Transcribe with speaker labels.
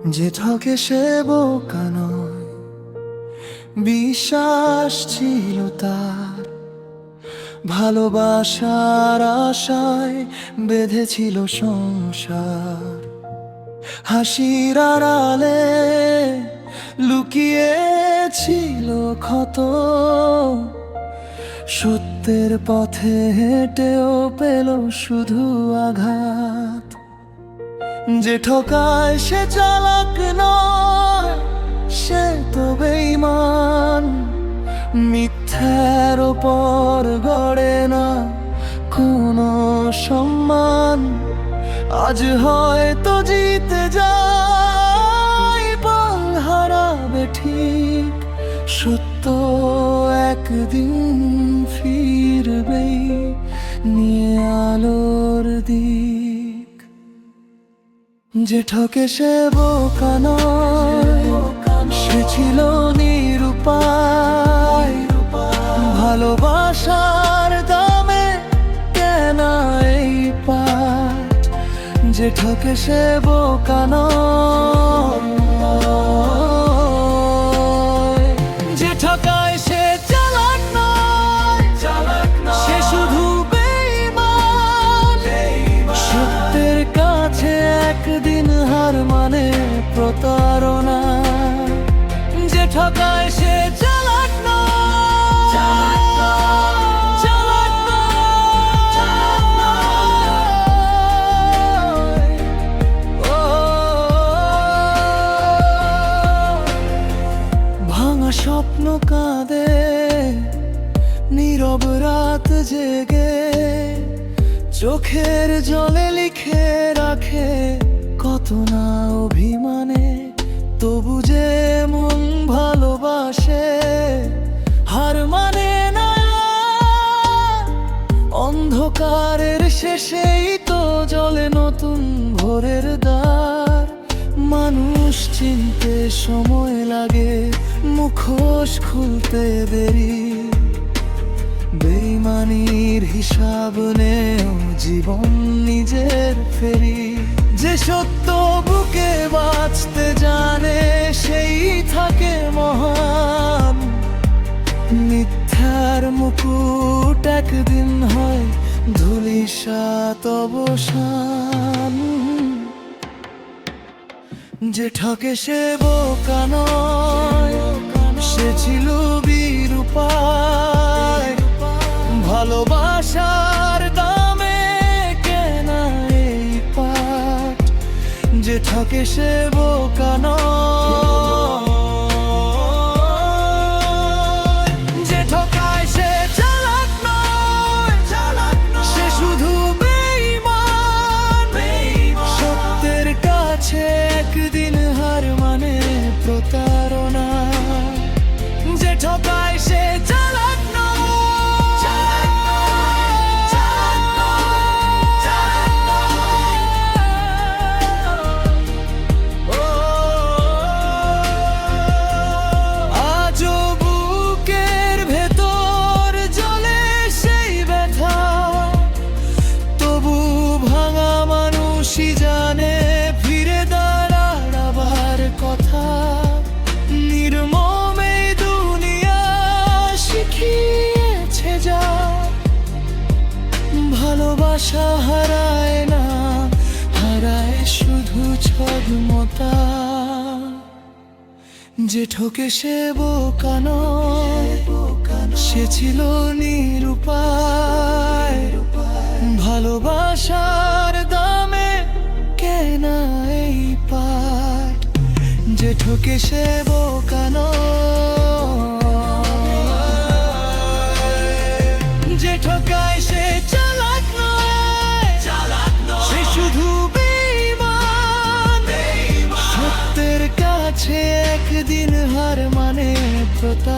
Speaker 1: যে ঠকে সে বোকা নয়, বিশ্বাস ছিল তার, ভালোবাসার আশায় বেঁধেছিল সংসার। হাসির আড়ালে লুকিয়েছিল ক্ষত, সত্যের পথে হেঁটেও পেল শুধু আঘাত। যে ঠকায় সে চালাক নয়, সে তো বেঈমান, মিথ্যার ওপর গড়ে না কোনো সম্মান। আজ হয়তো জিতে যায়, পাল হারাবে ঠিক, সত্য একদিন ফিরবেই নিয়ে আলোর দিক। যে ঠকে সে বোকা নয়, সে ছিল নিরুপায়, ভালোবাসার দামে কেন এই পাঠ। যে ঠকে সে বোকা নয়, যে ঠকায় সে চালাক নয়, সে শুধু বেঈমান। সত্যের কাছে একদিন হার মানে প্রতারণা। যে ঠকায় সে চালাক নয়, চালাক নয়। ও ভাঙা স্বপ্ন কাঁদে, নীরব রাত জেগে, চোখের জলে লিখে রাখে কত না অভিমানে। তবু যে মন ভালোবাসে, হার মানে না। অন্ধকারের শেষেই তো জ্বলে নতুন ভোরের দ্বার। মানুষ চিনতে সময় লাগে, মুখোশ খুলতে দেরি। বেঈমানির হিসাব নেও জীবন নিজের ফেরি। যে সত্য বুকে বাঁচতে জানে, সেই থাকে মহান। মিথ্যার মুকুট একদিন হয় ধূলিসাৎ অবসান। যে ঠকে সে বোকা নয়, সে ছিল নিরুপায়, ভালোবাসার দামে কেনা এই পাঠ। যে ঠকে সে বোকা নয়, যে ঠকায় সে চালাক নয়, সে শুধু বেঈমান। সত্যের কাছে একদিন হার মানে প্রতারণা। যে ঠকায় সে চালাক জানে ফিরে দাঁড়াবার কথা। নির্মম এই দুনিয়া শিখিয়েছে যা, ভালোবাসা হারায় না, হারায় শুধু ছদ্মতা। যে ঠকে সে বোকা নয়, সে ছিল নিরুপায়, ভালোবাসার দামে কেনা এই পাঠ। যে ঠকে সে বোকা নয়, যে ঠকায় সে চালাক নয়, সে শুধু বেঈমান। সত্যের কাছে একদিন হার মানে প্রতারণা।